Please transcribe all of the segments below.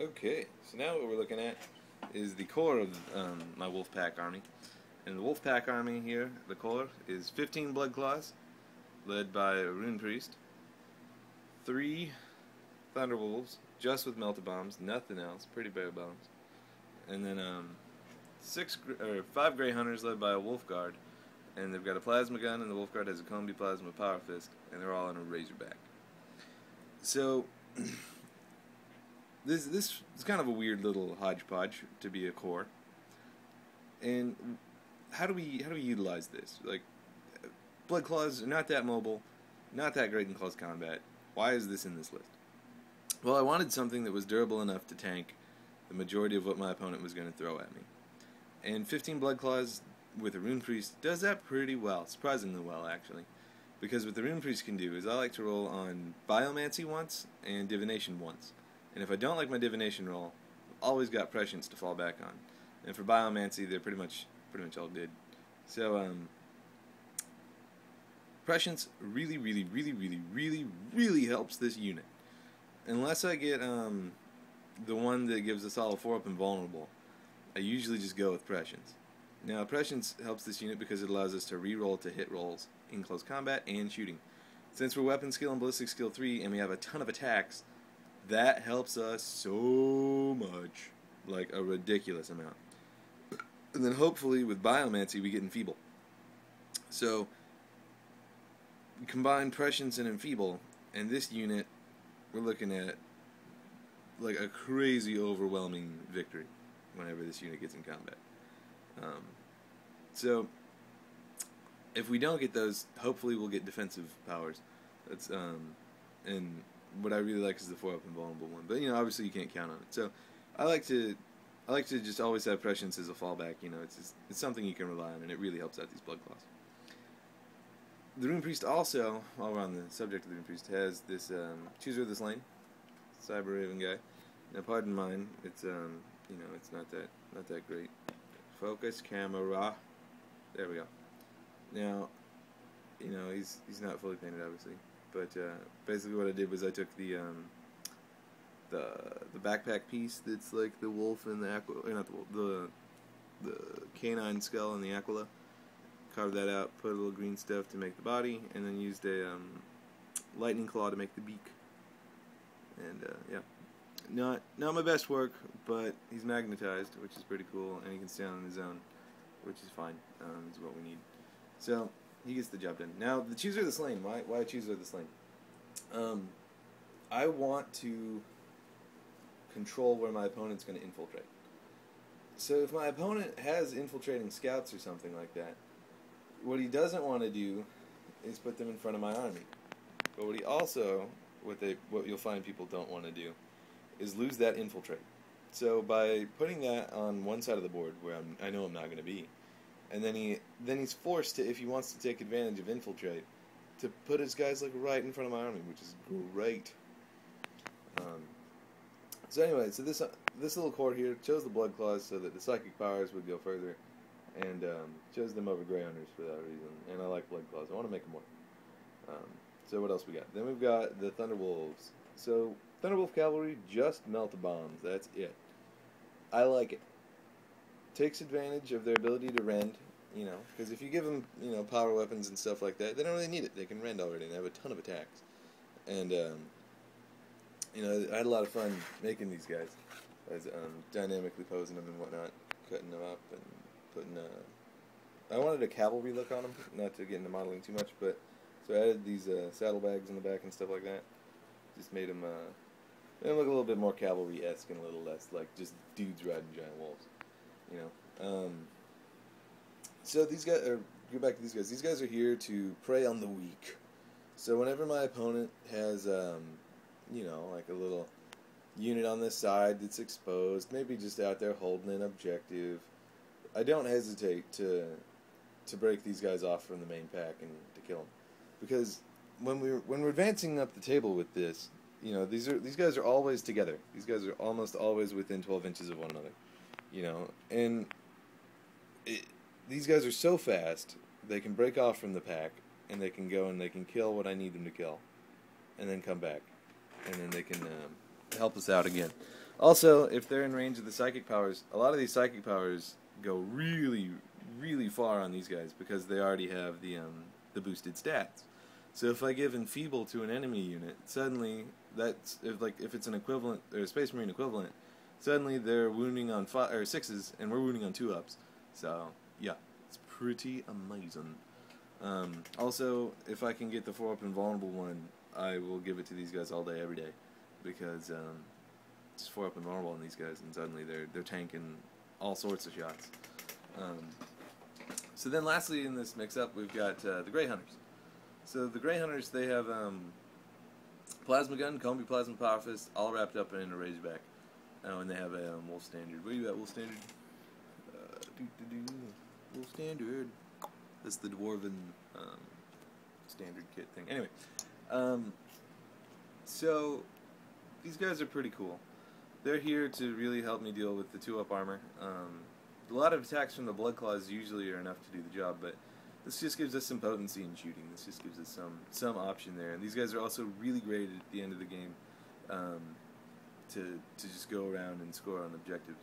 Okay, so now what we're looking at is the core of my Wolfpack army. And the Wolfpack army here, the core, is 15 Blood Claws, led by a Runepriest, 3 Thunderwolves, just with melted bombs, nothing else, pretty bare bones. And then 5 Grey Hunters led by a Wolf Guard, and they've got a plasma gun, and the Wolf Guard has a Combi Plasma Power Fist, and they're all in a Razorback. So This is kind of a weird little hodgepodge to be a core. And how do we utilize this? Like, Blood Claws are not that mobile, not that great in close combat. Why is this in this list? Well, I wanted something that was durable enough to tank the majority of what my opponent was going to throw at me. And 15 Blood Claws with a Runepriest does that pretty well, surprisingly well actually. Because what the Runepriest can do is I like to roll on Biomancy once and Divination once. And if I don't like my Divination roll, I've always got Prescience to fall back on. And for Biomancy, they're pretty much all good. So, Prescience really helps this unit. Unless I get the one that gives us all a 4-up invulnerable, I usually just go with Prescience. Now, Prescience helps this unit because it allows us to re-roll to hit rolls in close combat and shooting. Since we're Weapon Skill and Ballistic Skill 3 and we have a ton of attacks, that helps us so much, like a ridiculous amount. And then hopefully with Biomancy we get Enfeeble. So combine Prescience and Enfeeble, and this unit we're looking at like a crazy overwhelming victory whenever this unit gets in combat. So if we don't get those, hopefully we'll get defensive powers. That's and what I really like is the 4-up invulnerable one, but obviously you can't count on it. So I like to just always have Prescience as a fallback. It's something you can rely on, and it really helps out these Blood Claws. The Runepriest also, while we're on the subject of the Runepriest, has this Chooser of this Lane, Cyber Raven guy. Now, pardon mine, it's it's not that great. Focus camera. There we go. Now, he's not fully painted, obviously. But basically, what I did was I took the backpack piece that's like the wolf and the not the wolf, the canine skull and the Aquila. Carved that out, put a little green stuff to make the body, and then used a lightning claw to make the beak. And yeah, not my best work, but he's magnetized, which is pretty cool, and he can stand on his own, which is fine. Is what we need. So he gets the job done. Now, the Chooser of the Slain. Why Chooser of the Slain? I want to control where my opponent's going to infiltrate. So if my opponent has infiltrating scouts or something like that, what he doesn't want to do is put them in front of my army. But what he also, what you'll find people don't want to do, is lose that infiltrate. So by putting that on one side of the board, where I know I'm not going to be, and then he's forced to, if he wants to take advantage of infiltrate, to put his guys like right in front of my army, which is great. So anyway, so this little core here chose the Blood Claws so that the psychic powers would go further, and chose them over Grey Hunters for that reason. And I like Blood Claws. I want to make them more. So what else we got? Then we've got the Thunderwolves. So Thunderwolf Cavalry just melt bombs. That's it. I like it. Takes advantage of their ability to rend, because if you give them, power weapons and stuff like that, they don't really need it. They can rend already, and they have a ton of attacks. And, I had a lot of fun making these guys. I was dynamically posing them and whatnot, cutting them up and putting, I wanted a cavalry look on them, not to get into modeling too much, but, so I added these saddlebags in the back and stuff like that. Just made them look a little bit more cavalry-esque and a little less like just dudes riding giant wolves. So these guys, go back to these guys. These guys are here to prey on the weak. So whenever my opponent has, like a little unit on this side that's exposed, maybe just out there holding an objective, I don't hesitate to break these guys off from the main pack and to kill them, because when we're advancing up the table with this, these guys are always together. These guys are almost always within 12 inches of one another. And these guys are so fast, they can break off from the pack, and they can go and they can kill what I need them to kill, and then come back, and then they can help us out again. Also, if they're in range of the psychic powers, a lot of these psychic powers go really, really far on these guys because they already have the boosted stats. So if I give Enfeeble to an enemy unit, suddenly that's if it's an equivalent or a Space Marine equivalent, suddenly they're wounding on 6s and we're wounding on 2-ups. So yeah, it's pretty amazing. Also, if I can get the 4-up invulnerable one, I will give it to these guys all day, every day, because it's 4-up invulnerable on these guys, and suddenly they're tanking all sorts of shots. So then, lastly, in this mix-up, we've got the Grey Hunters. So the Grey Hunters, they have Plasma Gun, Combi Plasma Power Fist, all wrapped up in a Razorback. Oh, and they have a Wolf Standard. Where you at, Wolf Standard? Wolf Standard. That's the Dwarven standard kit thing. Anyway, so these guys are pretty cool. They're here to really help me deal with the 2-up armor. A lot of attacks from the Blood Claws usually are enough to do the job, but this just gives us some potency in shooting. This just gives us some option there. And these guys are also really great at the end of the game to just go around and score on objectives.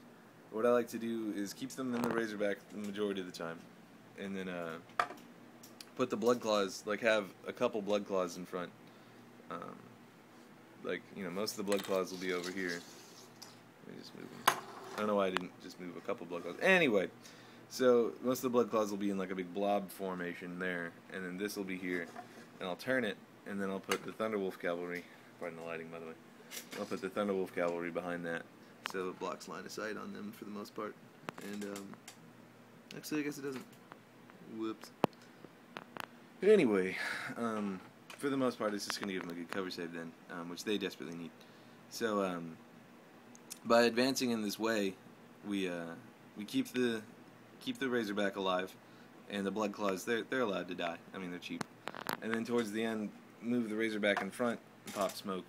What I like to do is keep them in the Razorback the majority of the time, and then put the Blood Claws, like have a couple Blood Claws in front. Most of the Blood Claws will be over here. Let me just move them. I don't know why I didn't just move a couple Blood Claws. Anyway, so most of the Blood Claws will be in like a big blob formation there, and then this will be here. And I'll turn it, and then I'll put the Thunderwolf Cavalry, pardon the lighting by the way, I'll put the Thunderwolf Cavalry behind that, so it blocks line of sight on them for the most part. And, actually I guess it doesn't. Whoops. But anyway, for the most part it's just going to give them a good cover save then, which they desperately need. So, by advancing in this way, we keep the Razorback alive, and the Blood Claws, they're allowed to die. I mean, they're cheap. And then towards the end, move the Razorback in front and pop smoke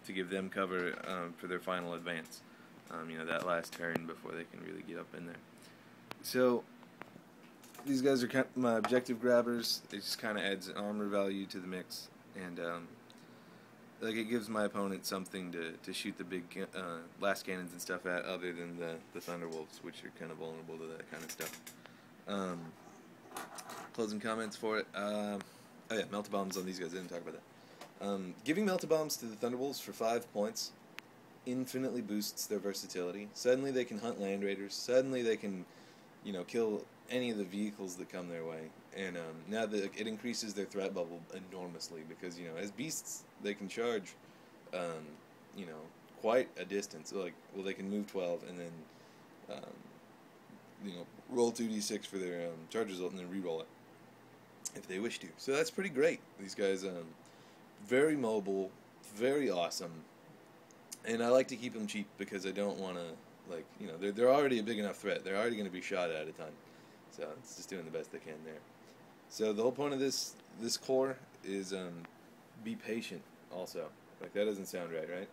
to give them cover for their final advance. That last turn before they can really get up in there. So these guys are kind of my objective grabbers. It just kind of adds armor value to the mix, and it gives my opponent something to shoot the big blast cannons and stuff at, other than the Thunderwolves, which are kind of vulnerable to that kind of stuff. Closing comments for it. Oh yeah, Melt-A-Bombs on these guys. I didn't talk about that. Giving Melt-A-Bombs to the Thunderwolves for 5 points infinitely boosts their versatility. Suddenly they can hunt Land Raiders. Suddenly they can, kill any of the vehicles that come their way. And now that it increases their threat bubble enormously, because as beasts they can charge, quite a distance. They can move 12 and then roll 2d6 for their charge result and then re-roll it if they wish to. So that's pretty great. These guys, very mobile, very awesome, and I like to keep them cheap because I don't want to, they're already a big enough threat. They're already going to be shot at a ton. So it's just doing the best they can there. So the whole point of this core is be patient. Also, that doesn't sound right?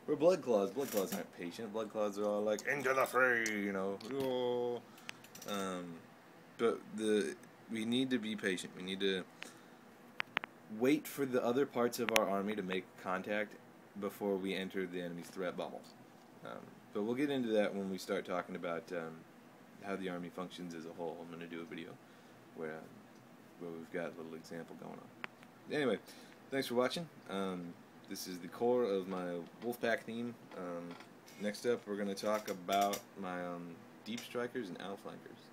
We're Blood Claws. Blood Claws aren't patient. Blood Claws are all like into the fray, Oh. But we need to be patient. We need to wait for the other parts of our army to make contact before we enter the enemy's threat bubbles. But we'll get into that when we start talking about how the army functions as a whole. I'm going to do a video where we've got a little example going on. Anyway, thanks for watching. This is the core of my Wolfpack theme. Next up, we're going to talk about my Deep Strikers and Outflankers.